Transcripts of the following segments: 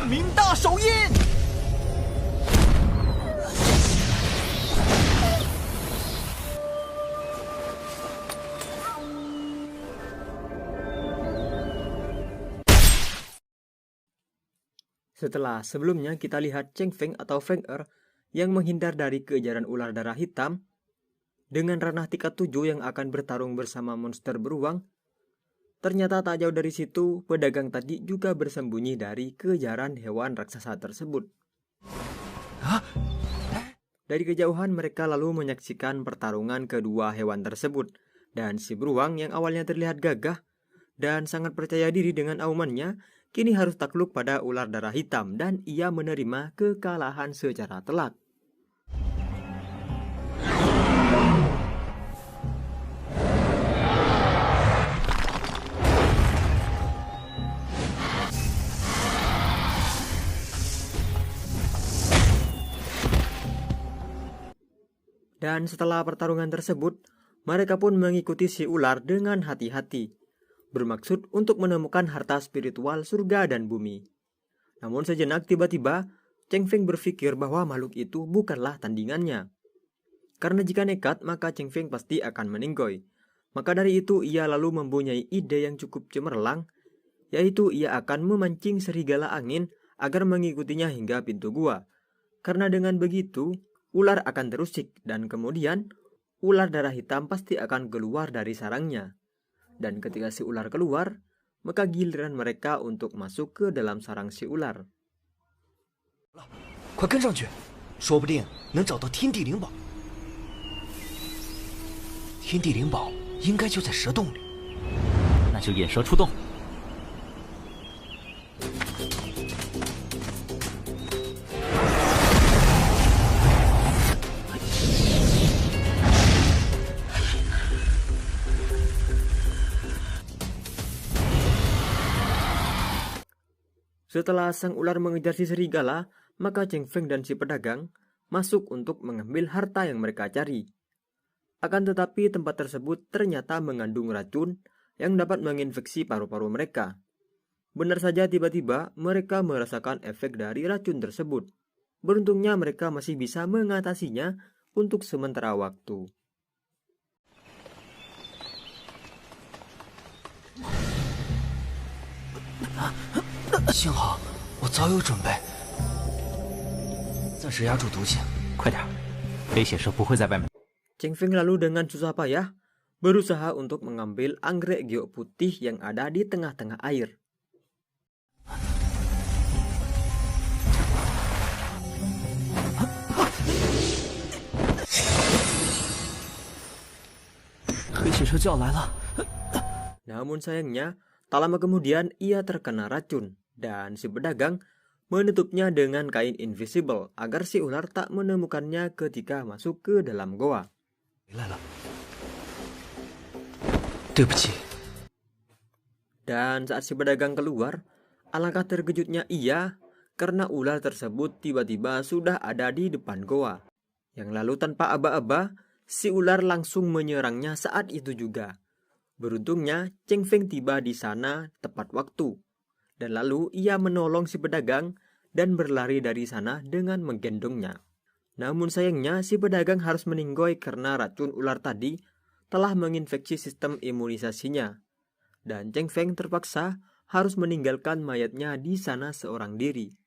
明大手印。Setelah sebelumnya kita lihat Cheng Feng atau Feng Er yang menghindar dari kejaran ular darah hitam dengan ranah tingkat 7 yang akan bertarung bersama monster beruang. Ternyata tak jauh dari situ, pedagang tadi juga bersembunyi dari kejaran hewan raksasa tersebut. Dari kejauhan mereka lalu menyaksikan pertarungan kedua hewan tersebut, dan si beruang yang awalnya terlihat gagah dan sangat percaya diri dengan aumannya, kini harus takluk pada ular darah hitam dan ia menerima kekalahan secara telak. Dan setelah pertarungan tersebut, mereka pun mengikuti si ular dengan hati-hati, bermaksud untuk menemukan harta spiritual surga dan bumi. Namun sejenak tiba-tiba, Cheng Feng berpikir bahwa makhluk itu bukanlah tandingannya. Karena jika nekat, maka Cheng Feng pasti akan meninggoy. Maka dari itu ia lalu mempunyai ide yang cukup cemerlang, yaitu ia akan memancing serigala angin agar mengikutinya hingga pintu gua. Karena dengan begitu, ular akan terusik dan kemudian ular darah hitam pasti akan keluar dari sarangnya. Dan ketika si ular keluar, maka giliran mereka untuk masuk ke dalam sarang si ular. 快跟上去，说不定能找到天地灵宝。天地灵宝应该就在蛇洞里，那就引蛇出洞。Setelah sang ular mengejar si serigala, maka Cheng Feng dan si pedagang masuk untuk mengambil harta yang mereka cari. Akan tetapi tempat tersebut ternyata mengandung racun yang dapat menginfeksi paru-paru mereka. Benar saja tiba-tiba mereka merasakan efek dari racun tersebut. Beruntungnya mereka masih bisa mengatasinya untuk sementara waktu. 幸好我早有准备，暂时压住毒性。快点，飞血蛇不会在外面。 Cheng Feng lalu dengan susah payah berusaha untuk mengambil anggrek giok putih yang ada di tengah-tengah air. 黑血蛇就要来了。 Namun sayangnya, tak lama kemudian ia terkena racun dan si pedagang menutupnya dengan kain invisible agar si ular tak menemukannya ketika masuk ke dalam goa. 来了，对不起。 Dan saat si pedagang keluar, alangkah terkejutnya ia karena ular tersebut tiba-tiba sudah ada di depan goa. Yang lalu tanpa aba-aba, si ular langsung menyerangnya saat itu juga. Beruntungnya, Cheng Feng tiba di sana tepat waktu. Dan lalu ia menolong si pedagang dan berlari dari sana dengan menggendongnya. Namun sayangnya si pedagang harus meninggoy karena racun ular tadi telah menginfeksi sistem imunisasinya. Dan Cheng Feng terpaksa harus meninggalkan mayatnya di sana seorang diri.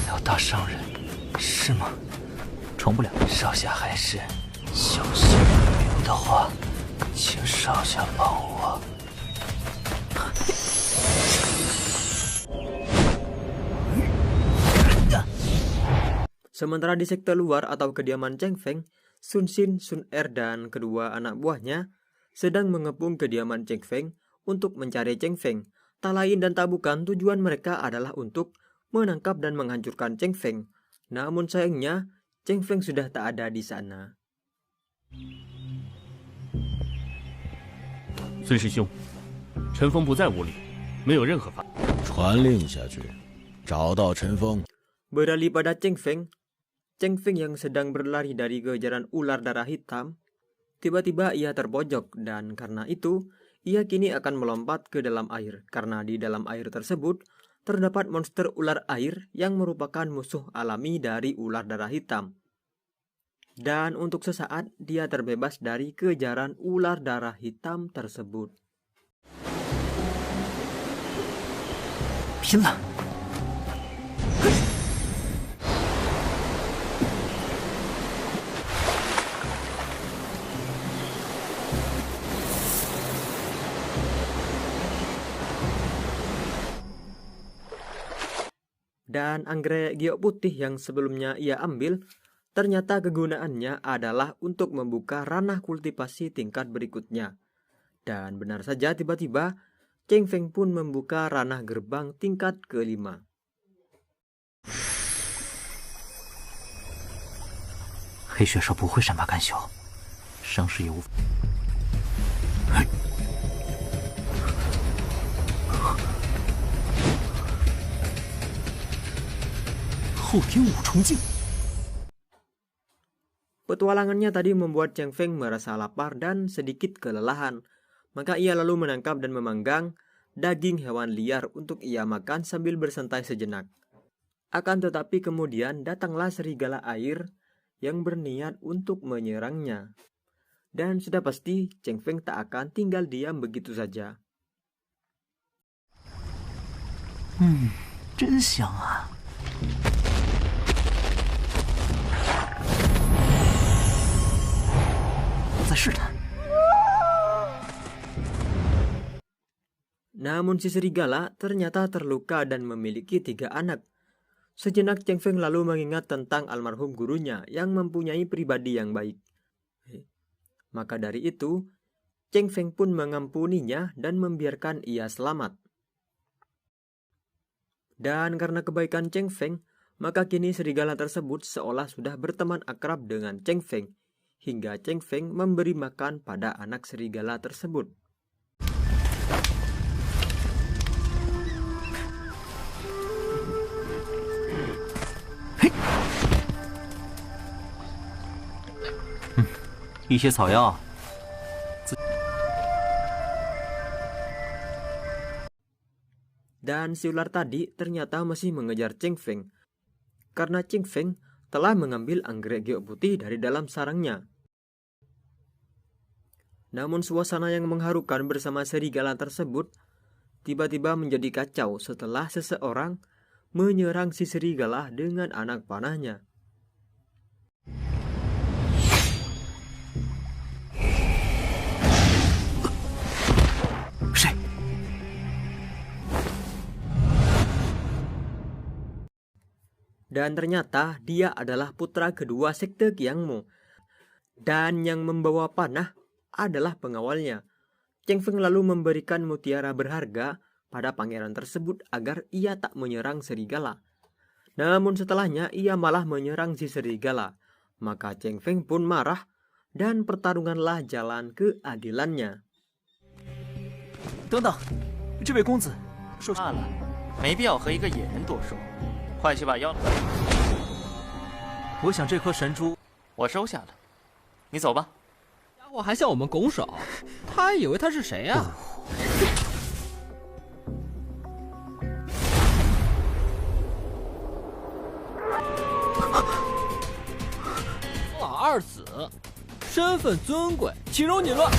要打伤人，是吗？ 成不了。少侠还是小心留的话，请少侠帮我。 Sementara di sektor luar atau kediaman Cheng Feng, Sun Xin, Sun Er dan kedua anak buahnya sedang mengepung kediaman Cheng Feng untuk mencari Cheng Feng. Tak lain dan tak bukan tujuan mereka adalah untuk menangkap dan menghancurkan Cheng Feng. Namun sayangnya Cheng Feng sudah tak ada di sana. 孙师兄，陈峰不在屋里，没有任何发。传令下去，找到陈峰。 Beralih pada Cheng Feng yang sedang berlari dari kejaran ular darah hitam, tiba-tiba ia terpojok dan karena itu, ia kini akan melompat ke dalam air karena di dalam air tersebut terdapat monster ular air yang merupakan musuh alami dari ular darah hitam. Dan untuk sesaat dia terbebas dari kejaran ular darah hitam tersebut. 拼了！ Dan anggrek giok putih yang sebelumnya ia ambil, ternyata kegunaannya adalah untuk membuka ranah kultivasi tingkat berikutnya. Dan benar saja tiba-tiba, Cheng Feng pun membuka ranah gerbang tingkat kelima. 黑血蛇不会善罢甘休，伤势也无。后天五重镜。 Petualangannya tadi membuat Cheng Feng merasa lapar dan sedikit kelelahan. Maka ia lalu menangkap dan memanggang daging hewan liar untuk ia makan sambil bersantai sejenak. Akan tetapi kemudian datanglah serigala air yang berniat untuk menyerangnya. Dan sudah pasti Cheng Feng tak akan tinggal diam begitu saja. 真香啊！ 再试探。 Namun si serigala ternyata terluka dan memiliki 3 anak. Sejenak Cheng Feng lalu mengingat tentang almarhum gurunya yang mempunyai pribadi yang baik. Maka dari itu, Cheng Feng pun mengampuninya dan membiarkan ia selamat. Dan karena kebaikan Cheng Feng, maka kini serigala tersebut seolah sudah berteman akrab dengan Cheng Feng, hingga Cheng Feng memberi makan pada anak serigala tersebut. 一些草药。 Dan si ular tadi ternyata masih mengejar Cheng Feng, karena Cheng Feng telah mengambil anggrek giok putih dari dalam sarangnya. Namun suasana yang mengharukan bersama serigala tersebut tiba-tiba menjadi kacau setelah seseorang menyerang si serigala dengan anak panahnya. Dan ternyata dia adalah putra kedua sekte Qiangmo. Dan yang membawa panah adalah pengawalnya. Cheng Feng lalu memberikan mutiara berharga pada pangeran tersebut agar ia tak menyerang serigala. Namun setelahnya ia malah menyerang si serigala. Maka Cheng Feng pun marah dan pertarunganlah jalan keadilannya. 等等，这位公子，说罢了，没必要和一个野人多说。快去把妖，我想这颗神珠，我收下了。你走吧。家伙还向我们拱手，他还以为他是谁呀？老二子，身份尊贵，岂容你乱。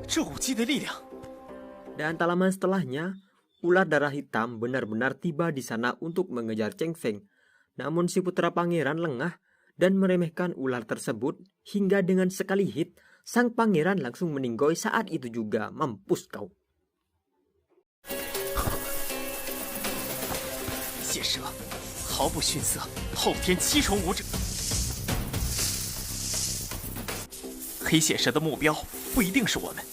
这武技的力量。 Dan tak lama setelahnya, ular darah hitam benar-benar tiba di sana untuk mengejar Cheng Feng. Namun si putra pangeran lengah dan meremehkan ular tersebut hingga dengan sekali hit, sang pangeran langsung meninggoy saat itu juga. Mampus kau. 血蛇毫不逊色，后天7重武者。黑血蛇的目标不一定是我们。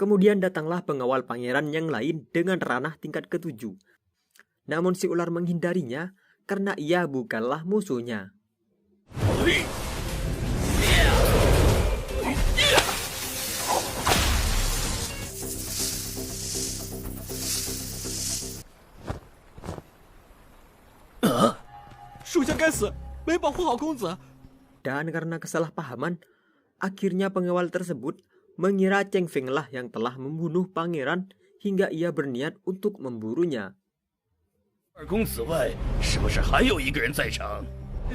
Kemudian datanglah pengawal pangeran yang lain dengan ranah tingkat ke-7. Namun si ular menghindarinya karena ia bukanlah musuhnya. “属下该死，没保护好公子。” Dan karena kesalahpahaman, akhirnya pengawal tersebut mengira Cheng Feng lah yang telah membunuh pangeran hingga ia berniat untuk memburunya. 二公此外，是不是还有一个人在场？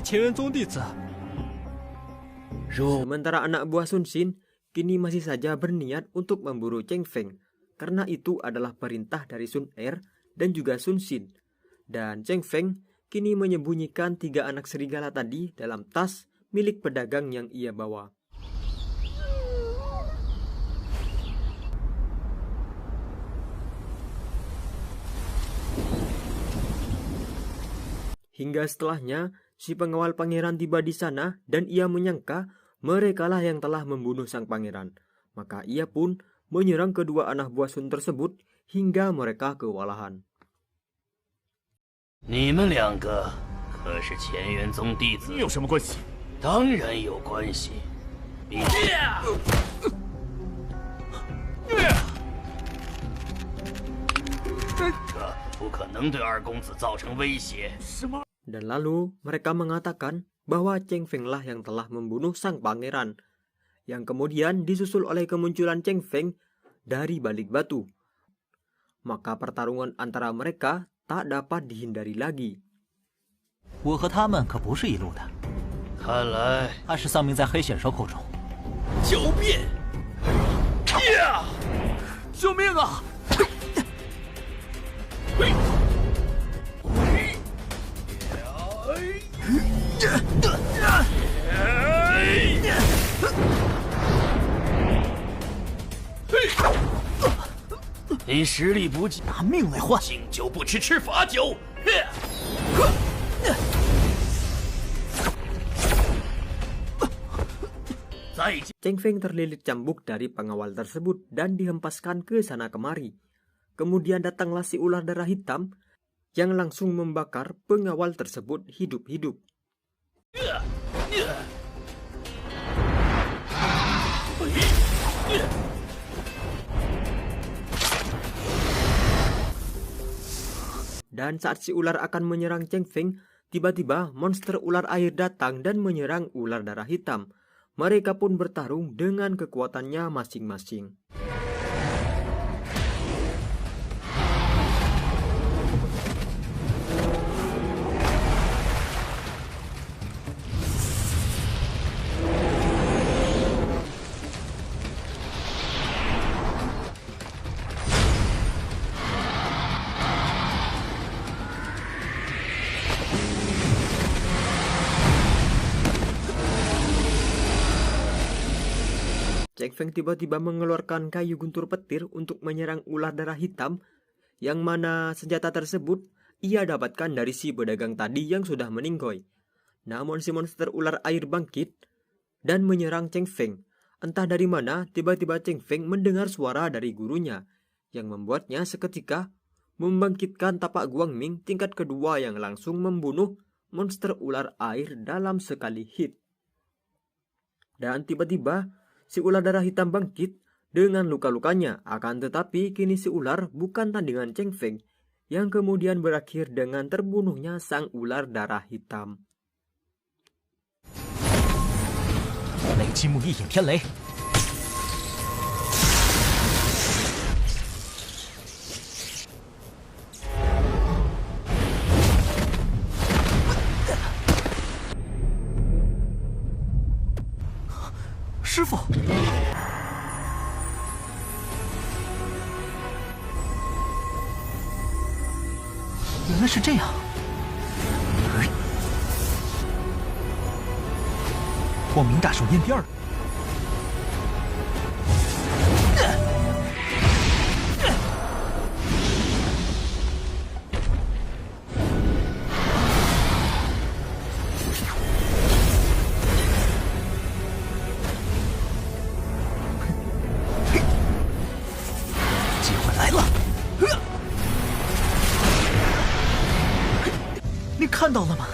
前元宗弟子， Sementara anak buah Sun Xin kini masih saja berniat untuk memburu Cheng Feng, karena itu adalah perintah dari Sun Er dan juga Sun Xin. Dan Cheng Feng kini menyembunyikan 3 anak serigala tadi dalam tas milik pedagang yang ia bawa. Hingga setelahnya, si pengawal pangeran tiba di sana dan ia menyangka merekalah yang telah membunuh sang pangeran. Maka ia pun menyerang kedua anak buah Sun tersebut hingga mereka kewalahan. 你们2个可是乾元宗弟子？有什么关系？当然有关系。你这不可能对二公子造成威胁。 Dan lalu mereka mengatakan bahwa Cheng Feng lah yang telah membunuh sang pangeran, yang kemudian disusul oleh kemunculan Cheng Feng dari balik batu. Maka pertarungan antara mereka tak dapat dihindari lagi. 我和他们可不是一路的， 看来 他是丧命在黑血兽口中。 狡辩！救命啊！ 你实力不济， 拿命来换！ 敬酒不吃吃罚酒。 再见。 Cheng Feng terlilit cambuk dari pengawal tersebut dan dihempaskan ke sana kemari. Kemudian datanglah si ular darah hitam yang langsung membakar pengawal tersebut hidup-hidup. Dan saat si ular akan menyerang Cheng Feng, tiba-tiba monster ular air datang dan menyerang ular darah hitam. Mereka pun bertarung dengan kekuatannya masing-masing. Cheng Feng tiba-tiba mengeluarkan kayu guntur petir untuk menyerang ular darah hitam, yang mana senjata tersebut ia dapatkan dari si pedagang tadi yang sudah meninggoy. Namun si monster ular air bangkit dan menyerang Cheng Feng. Entah dari mana tiba-tiba Cheng Feng mendengar suara dari gurunya, yang membuatnya seketika membangkitkan tapak Guangming tingkat kedua yang langsung membunuh monster ular air dalam sekali hit. Dan tiba-tiba si ular darah hitam bangkit dengan luka-lukanya, akan tetapi kini si ular bukan tandingan Cheng Feng, yang kemudian berakhir dengan terbunuhnya sang ular darah hitam. 雷击木一影天雷， 师傅，原来是这样。光明大手印第二。看到了吗？